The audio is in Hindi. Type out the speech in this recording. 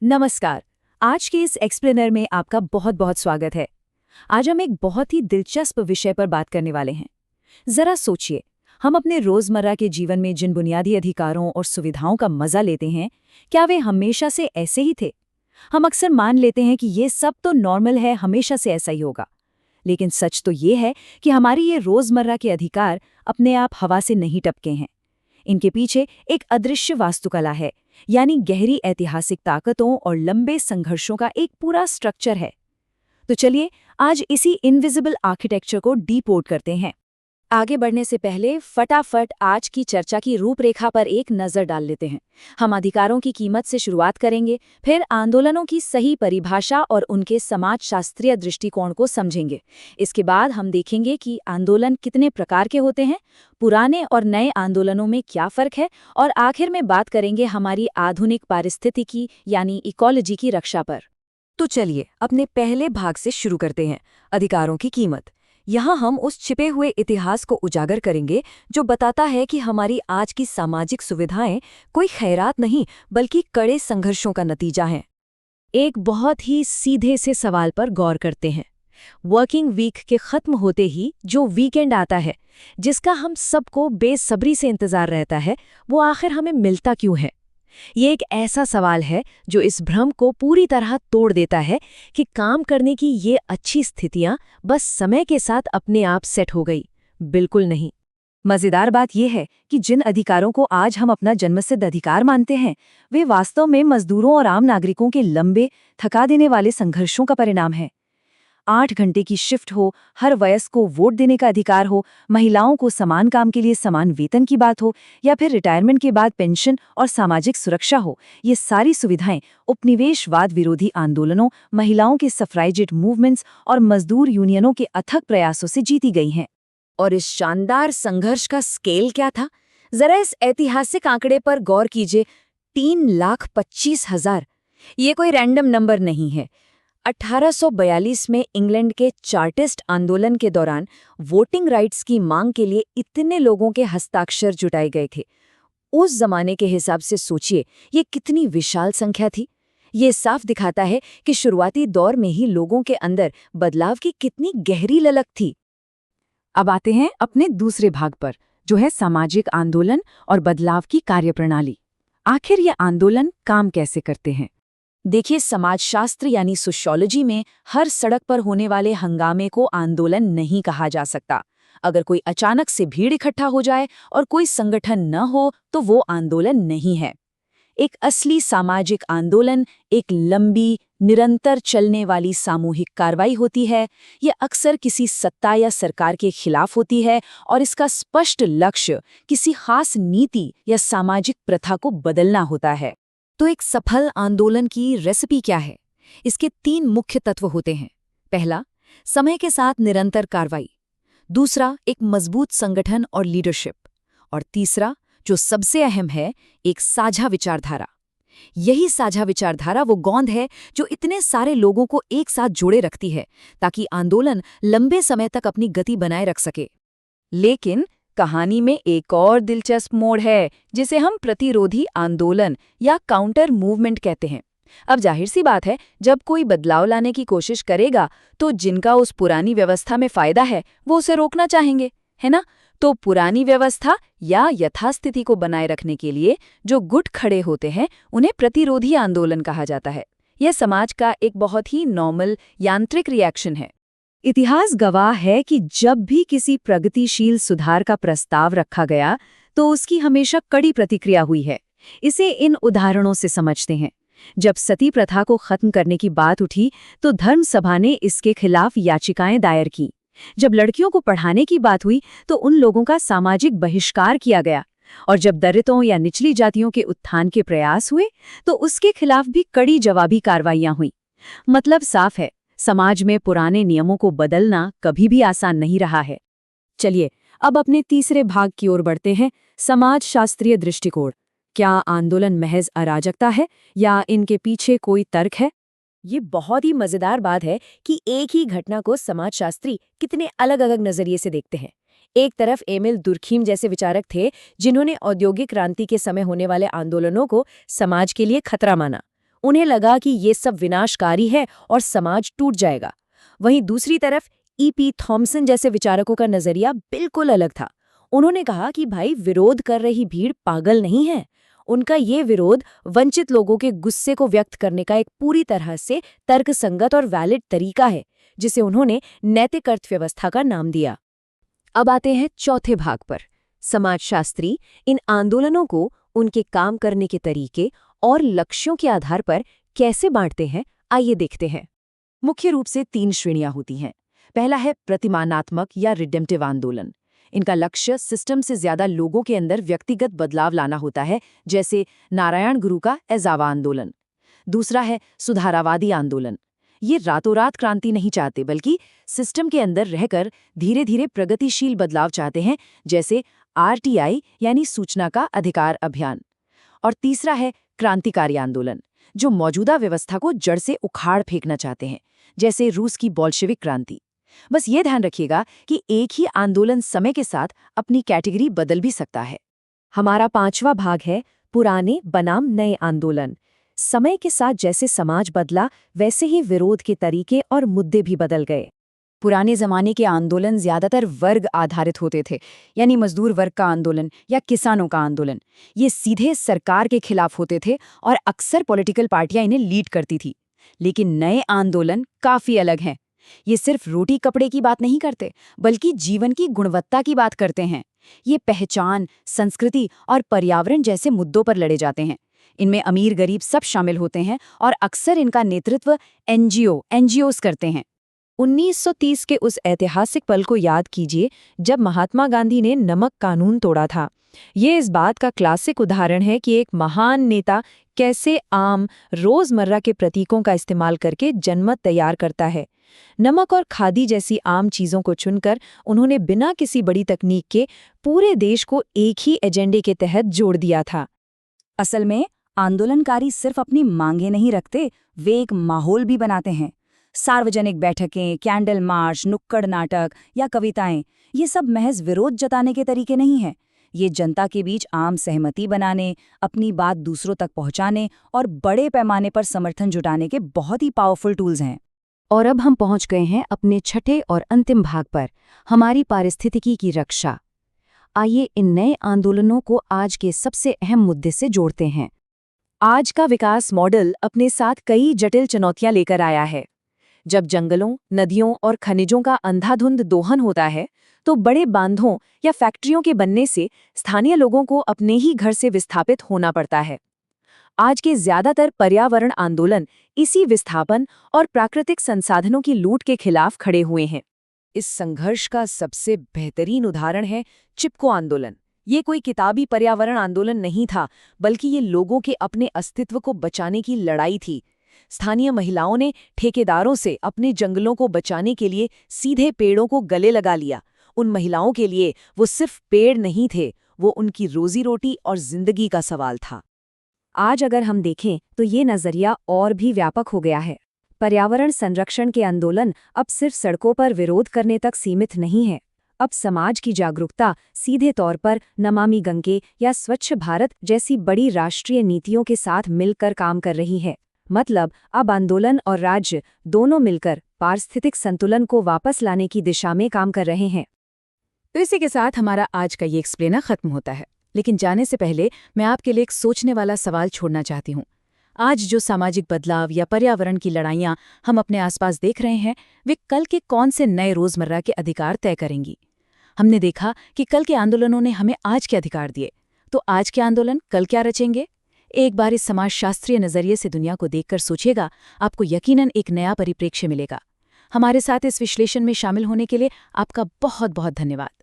नमस्कार। आज के इस एक्सप्लेनर में आपका बहुत बहुत स्वागत है। आज हम एक बहुत ही दिलचस्प विषय पर बात करने वाले हैं। जरा सोचिए, हम अपने रोजमर्रा के जीवन में जिन बुनियादी अधिकारों और सुविधाओं का मजा लेते हैं, क्या वे हमेशा से ऐसे ही थे? हम अक्सर मान लेते हैं कि ये सब तो नॉर्मल है, हमेशा से ऐसा ही होगा। लेकिन सच तो ये है कि हमारी ये रोजमर्रा के अधिकार अपने आप हवा से नहीं टपके हैं। इनके पीछे एक अदृश्य वास्तुकला है, यानी गहरी ऐतिहासिक ताकतों और लंबे संघर्षों का एक पूरा स्ट्रक्चर है। तो चलिए आज इसी इनविजिबल आर्किटेक्चर को डीकोड करते हैं। आगे बढ़ने से पहले फटाफट आज की चर्चा की रूपरेखा पर एक नज़र डाल लेते हैं। हम अधिकारों की कीमत से शुरुआत करेंगे, फिर आंदोलनों की सही परिभाषा और उनके समाजशास्त्रीय दृष्टिकोण को समझेंगे। इसके बाद हम देखेंगे कि आंदोलन कितने प्रकार के होते हैं, पुराने और नए आंदोलनों में क्या फ़र्क है, और आखिर में बात करेंगे हमारी आधुनिक पारिस्थितिकी यानी इकोलॉजी की रक्षा पर। तो चलिए अपने पहले भाग से शुरू करते हैं, अधिकारों की कीमत। यहाँ हम उस छिपे हुए इतिहास को उजागर करेंगे जो बताता है कि हमारी आज की सामाजिक सुविधाएं कोई खैरात नहीं बल्कि कड़े संघर्षों का नतीजा हैं। एक बहुत ही सीधे से सवाल पर गौर करते हैं। वर्किंग वीक के खत्म होते ही जो वीकेंड आता है, जिसका हम सबको बेसब्री से इंतजार रहता है, वो आखिर हमें मिलता क्यों है? ये एक ऐसा सवाल है जो इस भ्रम को पूरी तरह तोड़ देता है कि काम करने की ये अच्छी स्थितियां बस समय के साथ अपने आप सेट हो गई। बिल्कुल नहीं। मजेदार बात यह है कि जिन अधिकारों को आज हम अपना जन्मसिद्ध अधिकार मानते हैं, वे वास्तव में मजदूरों और आम नागरिकों के लंबे, थका देने वाले संघर्षों का परिणाम है। 8 घंटे की शिफ्ट हो, हर वयस्क को वोट देने का अधिकार हो, महिलाओं को समान काम के लिए समान वेतन की बात हो, या फिर रिटायरमेंट के बाद पेंशन और सामाजिक सुरक्षा हो, ये सारी सुविधाएं उपनिवेशवाद विरोधी आंदोलनों, महिलाओं के सफ्राइजेट मूवमेंट्स और मजदूर यूनियनों के अथक प्रयासों से जीती गई हैं। और इस शानदार संघर्ष का स्केल क्या था? जरा इस ऐतिहासिक आंकड़े पर गौर कीजिए। 3,25,000। ये कोई रैंडम नंबर नहीं है। 1842 में इंग्लैंड के चार्टिस्ट आंदोलन के दौरान वोटिंग राइट्स की मांग के लिए इतने लोगों के हस्ताक्षर जुटाए गए थे। उस जमाने के हिसाब से सोचिए, ये कितनी विशाल संख्या थी। ये साफ दिखाता है कि शुरुआती दौर में ही लोगों के अंदर बदलाव की कितनी गहरी ललक थी। अब आते हैं अपने दूसरे भाग पर, जो है सामाजिक आंदोलन और बदलाव की कार्यप्रणाली। आखिर ये आंदोलन काम कैसे करते हैं? देखिए, समाजशास्त्र यानी सोशियोलॉजी में हर सड़क पर होने वाले हंगामे को आंदोलन नहीं कहा जा सकता। अगर कोई अचानक से भीड़ इकट्ठा हो जाए और कोई संगठन न हो तो वो आंदोलन नहीं है। एक असली सामाजिक आंदोलन एक लंबी, निरंतर चलने वाली सामूहिक कार्रवाई होती है। ये अक्सर किसी सत्ता या सरकार के खिलाफ होती है और इसका स्पष्ट लक्ष्य किसी खास नीति या सामाजिक प्रथा को बदलना होता है। तो एक सफल आंदोलन की रेसिपी क्या है? इसके 3 मुख्य तत्व होते हैं। पहला, समय के साथ निरंतर कार्रवाई। दूसरा, एक मजबूत संगठन और लीडरशिप। और तीसरा, जो सबसे अहम है, एक साझा विचारधारा। यही साझा विचारधारा वो गोंद है जो इतने सारे लोगों को एक साथ जोड़े रखती है, ताकि आंदोलन लंबे समय तक अपनी गति बनाए रख सके। लेकिन कहानी में एक और दिलचस्प मोड़ है, जिसे हम प्रतिरोधी आंदोलन या काउंटर मूवमेंट कहते हैं। अब जाहिर सी बात है, जब कोई बदलाव लाने की कोशिश करेगा तो जिनका उस पुरानी व्यवस्था में फायदा है वो उसे रोकना चाहेंगे, है ना? तो पुरानी व्यवस्था या यथास्थिति को बनाए रखने के लिए जो गुट खड़े होते हैं, उन्हें प्रतिरोधी आंदोलन कहा जाता है। यह समाज का एक बहुत ही नॉर्मल, यांत्रिक रिएक्शन है। इतिहास गवाह है कि जब भी किसी प्रगतिशील सुधार का प्रस्ताव रखा गया तो उसकी हमेशा कड़ी प्रतिक्रिया हुई है। इसे इन उदाहरणों से समझते हैं। जब सती प्रथा को खत्म करने की बात उठी तो धर्म सभा ने इसके खिलाफ याचिकाएं दायर की। जब लड़कियों को पढ़ाने की बात हुई तो उन लोगों का सामाजिक बहिष्कार किया गया। और जब दलितों या निचली जातियों के उत्थान के प्रयास हुए तो उसके खिलाफ भी कड़ी जवाबी कार्रवाइयां हुई। मतलब साफ है, समाज में पुराने नियमों को बदलना कभी भी आसान नहीं रहा है। चलिए अब अपने तीसरे भाग की ओर बढ़ते हैं, समाजशास्त्रीय दृष्टिकोण। क्या आंदोलन महज अराजकता है या इनके पीछे कोई तर्क है? ये बहुत ही मजेदार बात है कि एक ही घटना को समाजशास्त्री कितने अलग अलग नजरिए से देखते हैं। एक तरफ एमिल दुर्खीम जैसे विचारक थे जिन्होंने औद्योगिक क्रांति के समय होने वाले आंदोलनों को समाज के लिए खतरा माना। उन्हें लगा कि ये सब विनाशकारी है और समाज टूट जाएगा। वहीं दूसरी तरफ E.P. थॉमसन जैसे विचारकों का नजरिया बिल्कुल अलग था। उन्होंने कहा कि भाई, विरोध कर रही भीड़ पागल नहीं है। उनका ये विरोध वंचित लोगों के गुस्से को व्यक्त करने का एक पूरी तरह से तर्कसंगत और वैलिड तरीका है, जिसे उन्होंने नैतिक अर्थव्यवस्था का नाम दिया। अब आते हैं चौथे भाग पर। समाजशास्त्री इन आंदोलनों को उनके काम करने के तरीके और लक्ष्यों के आधार पर कैसे बांटते हैं, आइए देखते हैं। मुख्य रूप से 3 श्रेणियां होती हैं। पहला है प्रतिमानात्मक या रिडेम्पटिव आंदोलन। इनका लक्ष्य सिस्टम से ज्यादा लोगों के अंदर व्यक्तिगत बदलाव लाना होता है, जैसे नारायण गुरु का एजावा आंदोलन। दूसरा है सुधारावादी आंदोलन। ये रातों रात क्रांति नहीं चाहते, बल्कि सिस्टम के अंदर रहकर धीरे धीरे प्रगतिशील बदलाव चाहते हैं, जैसे RTI यानी सूचना का अधिकार अभियान। और तीसरा है क्रांतिकारी आंदोलन, जो मौजूदा व्यवस्था को जड़ से उखाड़ फेंकना चाहते हैं, जैसे रूस की बोल्शेविक क्रांति। बस ये ध्यान रखिएगा कि एक ही आंदोलन समय के साथ अपनी कैटेगरी बदल भी सकता है। हमारा 5वां भाग है पुराने बनाम नए आंदोलन। समय के साथ जैसे समाज बदला, वैसे ही विरोध के तरीके और मुद्दे भी बदल गए। पुराने जमाने के आंदोलन ज्यादातर वर्ग आधारित होते थे, यानी मजदूर वर्ग का आंदोलन या किसानों का आंदोलन। ये सीधे सरकार के खिलाफ होते थे और अक्सर पॉलिटिकल पार्टियां इन्हें लीड करती थी। लेकिन नए आंदोलन काफी अलग हैं। ये सिर्फ रोटी कपड़े की बात नहीं करते, बल्कि जीवन की गुणवत्ता की बात करते हैं। ये पहचान, संस्कृति और पर्यावरण जैसे मुद्दों पर लड़े जाते हैं। इनमें अमीर गरीब सब शामिल होते हैं और अक्सर इनका नेतृत्व NGOs करते हैं। 1930 के उस ऐतिहासिक पल को याद कीजिए जब महात्मा गांधी ने नमक कानून तोड़ा था। ये इस बात का क्लासिक उदाहरण है कि एक महान नेता कैसे आम रोजमर्रा के प्रतीकों का इस्तेमाल करके जनमत तैयार करता है। नमक और खादी जैसी आम चीजों को चुनकर उन्होंने बिना किसी बड़ी तकनीक के पूरे देश को एक ही एजेंडे के तहत जोड़ दिया था। असल में आंदोलनकारी सिर्फ अपनी मांगें नहीं रखते, वे एक माहौल भी बनाते हैं। सार्वजनिक बैठकें, कैंडल मार्च, नुक्कड़ नाटक या कविताएं, ये सब महज विरोध जताने के तरीके नहीं हैं। ये जनता के बीच आम सहमति बनाने, अपनी बात दूसरों तक पहुंचाने और बड़े पैमाने पर समर्थन जुटाने के बहुत ही पावरफुल टूल्स हैं। और अब हम पहुंच गए हैं अपने छठे और अंतिम भाग पर, हमारी पारिस्थितिकी की रक्षा। आइए इन नए आंदोलनों को आज के सबसे अहम मुद्दे से जोड़ते हैं। आज का विकास मॉडल अपने साथ कई जटिल चुनौतियां लेकर आया है। जब जंगलों, नदियों और खनिजों का अंधाधुंध दोहन होता है, तो बड़े बांधों या फैक्ट्रियों के बनने से स्थानीय लोगों को अपने ही घर से विस्थापित होना पड़ता है। आज के ज्यादातर पर्यावरण आंदोलन इसी विस्थापन और प्राकृतिक संसाधनों की लूट के खिलाफ खड़े हुए हैं। इस संघर्ष का सबसे बेहतरीन उदाहरण है चिपको आंदोलन। ये कोई किताबी पर्यावरण आंदोलन नहीं था, बल्कि ये लोगों के अपने अस्तित्व को बचाने की लड़ाई थी। स्थानीय महिलाओं ने ठेकेदारों से अपने जंगलों को बचाने के लिए सीधे पेड़ों को गले लगा लिया। उन महिलाओं के लिए वो सिर्फ पेड़ नहीं थे, वो उनकी रोजी रोटी और जिंदगी का सवाल था। आज अगर हम देखें तो ये नजरिया और भी व्यापक हो गया है। पर्यावरण संरक्षण के आंदोलन अब सिर्फ सड़कों पर विरोध करने तक सीमित नहीं है। अब समाज की जागरूकता सीधे तौर पर नमामि गंगे या स्वच्छ भारत जैसी बड़ी राष्ट्रीय नीतियों के साथ मिलकर काम कर रही है। मतलब अब आंदोलन और राज्य दोनों मिलकर पारिस्थितिक संतुलन को वापस लाने की दिशा में काम कर रहे हैं। तो इसी के साथ हमारा आज का ये एक्सप्लेनर खत्म होता है। लेकिन जाने से पहले मैं आपके लिए एक सोचने वाला सवाल छोड़ना चाहती हूँ। आज जो सामाजिक बदलाव या पर्यावरण की लड़ाइयाँ हम अपने आसपास देख रहे हैं, वे कल के कौन से नए रोजमर्रा के अधिकार तय करेंगी। हमने देखा कि कल के आंदोलनों ने हमें आज के अधिकार दिए, तो आज के आंदोलन कल क्या रचेंगे? एक बार इस समाजशास्त्रीय नजरिए से दुनिया को देखकर सोचिएगा, आपको यकीनन एक नया परिप्रेक्ष्य मिलेगा। हमारे साथ इस विश्लेषण में शामिल होने के लिए आपका बहुत बहुत धन्यवाद।